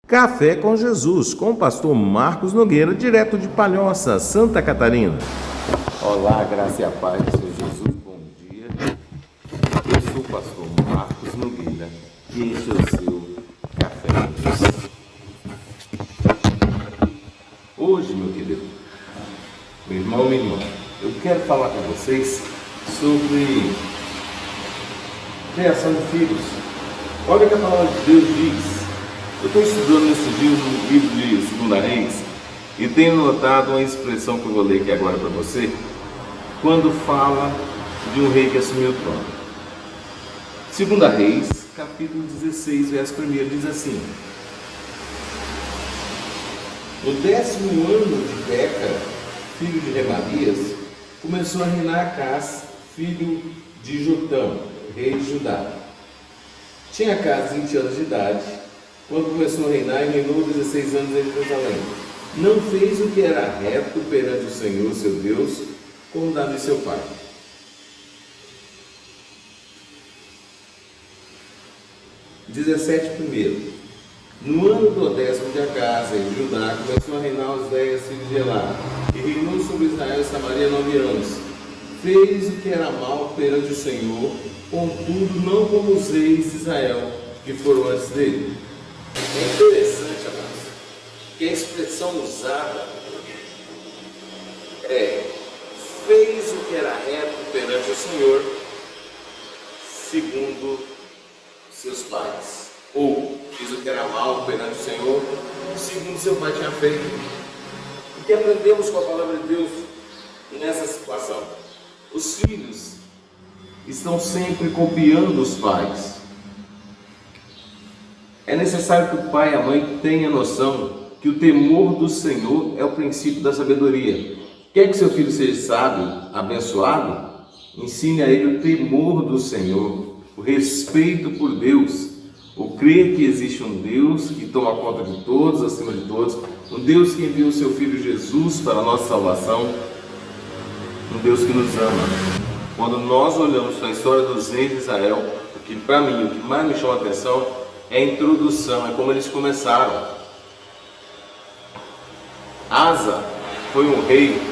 Café com Jesus, com o pastor Marcos Nogueira, direto de Palhoça, Santa Catarina. Olá, graça e a paz do Senhor Jesus, bom dia. Eu sou o pastor Marcos Nogueira e este é o seu Café com Jesus. Hoje, meu querido, meu irmão, minha irmã, eu quero falar com vocês sobre criação de filhos. Olha o que a palavra de Deus diz. Eu estou estudando nesses dias no livro de 2 Reis e tenho notado uma expressão que eu vou ler aqui agora para você, quando fala de um rei que assumiu o trono. 2 Reis, capítulo 16, verso 1, diz assim: no 10º ano de Peca, filho de Remalias, começou a reinar Acás, filho de Jotão, rei de Judá. Tinha Acás 20 anos de idade quando começou a reinar e reinou 16 anos em Jerusalém. Não fez o que era reto perante o Senhor, seu Deus, como Davi seu pai. (17). No ano do 10º de Acás, em Judá, começou a reinar Osdéias, filho de Elá, e reinou sobre Israel e Samaria 9 anos. Fez o que era mal perante o Senhor, contudo não como os reis de Israel, que foram antes dele. É interessante, amados, que a expressão usada é: fez o que era reto perante o Senhor, segundo seus pais, ou fez o que era mal perante o Senhor, segundo seu pai tinha feito. O que aprendemos com a palavra de Deus nessa situação? Os filhos estão sempre copiando os pais. É necessário que o pai e a mãe tenham noção que o temor do Senhor é o princípio da sabedoria. Quer que seu filho seja sábio, abençoado? Ensine a ele o temor do Senhor, o respeito por Deus, o crer que existe um Deus que toma conta de todos, acima de todos, um Deus que enviou o seu Filho Jesus para a nossa salvação, um Deus que nos ama. Quando nós olhamos para a história dos reis de Israel, o que para mim, o que mais me chama a atenção é a introdução, é como eles começaram. Asa foi um rei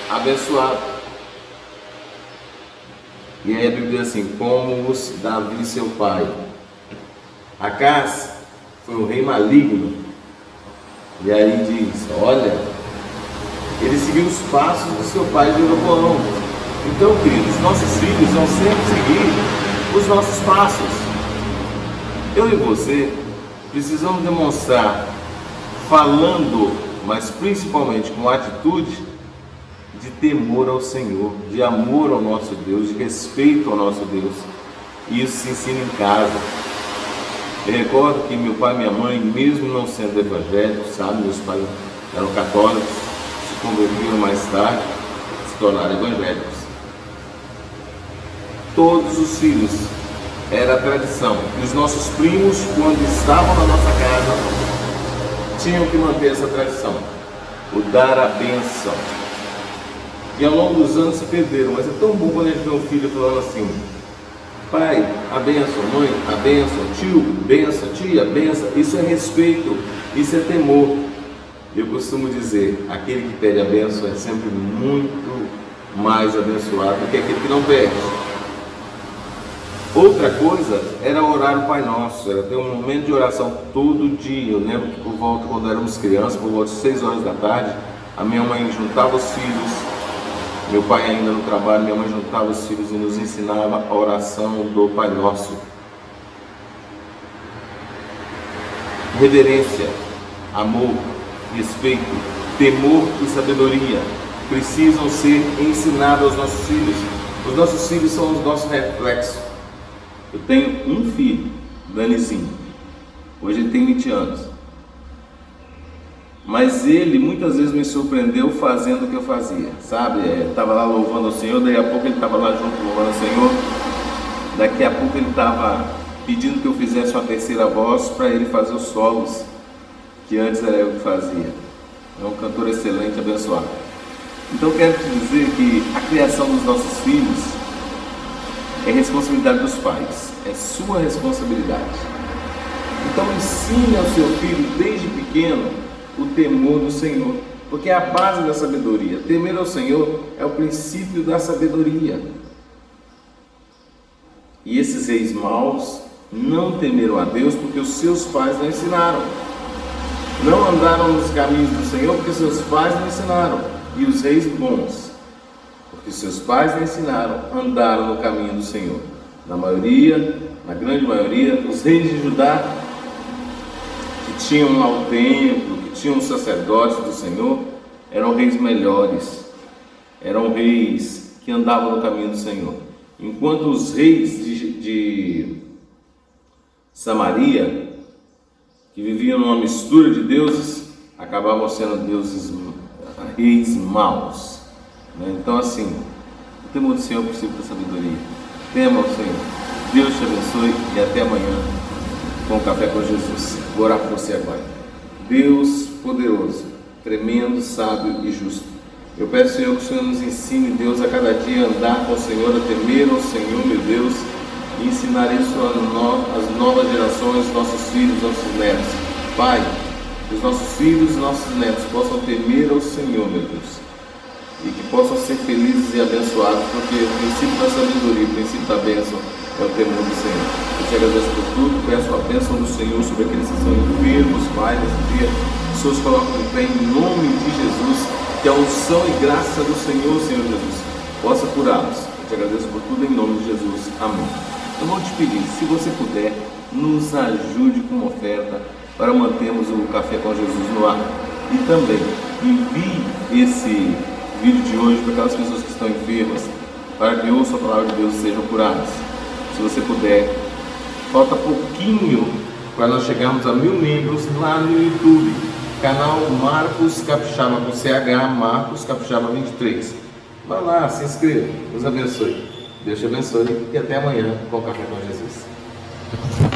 abençoado. E aí a Bíblia diz assim: como os Davi seu pai. Acás foi um rei maligno. E aí diz: olha, ele seguiu os passos do seu pai Jeroboão. Então, queridos, nossos filhos vão sempre seguir os nossos passos. Eu e você precisamos demonstrar, falando, mas principalmente com atitude, de temor ao Senhor, de amor ao nosso Deus, de respeito ao nosso Deus. E isso se ensina em casa. Eu recordo que meu pai e minha mãe, mesmo não sendo evangélicos, sabe, meus pais eram católicos, se converteram mais tarde, se tornaram evangélicos. Todos os filhos, era a tradição. E os nossos primos, quando estavam na nossa casa, tinham que manter essa tradição, o dar a bênção. E ao longo dos anos se perderam, mas é tão bom quando a gente vê um filho falando assim: pai, a bênção; mãe, a bênção; tio, bênção; tia, bênção. Isso é respeito, isso é temor. Eu costumo dizer: aquele que pede a bênção é sempre muito mais abençoado do que aquele que não pede. Outra coisa era orar o Pai Nosso, era ter um momento de oração todo dia. Eu lembro que por volta, quando éramos crianças, por volta de 6 horas da tarde, a minha mãe juntava os filhos, meu pai ainda no trabalho, minha mãe juntava os filhos e nos ensinava a oração do Pai Nosso. Reverência, amor, respeito, temor e sabedoria precisam ser ensinados aos nossos filhos. Os nossos filhos são os nossos reflexos. Eu tenho um filho, Danizinho. Hoje ele tem 20 anos. Mas ele muitas vezes me surpreendeu fazendo o que eu fazia, sabe? Estava lá louvando ao Senhor, daí a pouco ele estava lá junto louvando ao Senhor. Daqui a pouco ele estava pedindo que eu fizesse uma terceira voz para ele fazer os solos, que antes era eu que fazia. É um cantor excelente, abençoado. Então eu quero te dizer que a criação dos nossos filhos é responsabilidade dos pais, é sua responsabilidade. Então ensine ao seu filho desde pequeno o temor do Senhor, porque é a base da sabedoria. Temer ao Senhor é o princípio da sabedoria. E esses reis maus não temeram a Deus porque os seus pais não ensinaram. Não andaram nos caminhos do Senhor porque seus pais não ensinaram. E os reis bons, porque seus pais não ensinaram, andaram no caminho do Senhor. Na grande maioria, os reis de Judá, que tinham lá o templo, que tinham os sacerdotes do Senhor, eram reis melhores, eram reis que andavam no caminho do Senhor. Enquanto os reis de Samaria, que viviam numa mistura de deuses, acabavam sendo reis maus. Então assim, o temor do Senhor é o princípio da sabedoria. Tema ao Senhor. Deus te abençoe e até amanhã com o Café com Jesus. Vou orar por você agora. Deus poderoso, tremendo, sábio e justo, eu peço, Senhor, que o Senhor nos ensine, Deus, a cada dia andar com o Senhor, a temer ao Senhor, meu Deus, e ensinar isso às novas gerações, nossos filhos, nossos netos. Pai, que os nossos filhos e nossos netos possam temer ao Senhor, meu Deus, e que possam ser felizes e abençoados, porque o princípio da sabedoria, o princípio da bênção é o temor do Senhor. Eu te agradeço por tudo, peço a bênção do Senhor sobre aqueles que são enfermos, Pai, nesse dia. Os Senhor colocam em pé em nome de Jesus, que a unção e graça do Senhor, Senhor Jesus, possa curá-los. Eu te agradeço por tudo em nome de Jesus. Amém. Eu vou te pedir, se você puder, nos ajude com uma oferta para mantermos o Café com Jesus no ar. E também envie esse vídeo de hoje para aquelas pessoas que estão enfermas, para que ouçam a palavra de Deus e sejam curadas. Se você puder, falta pouquinho para nós chegarmos a 1000 membros lá no YouTube, canal Marcos Capixaba com CH, Marcos Capixaba 23. Vai lá, se inscreva, Deus abençoe. Deus te abençoe e até amanhã com o Café com Jesus.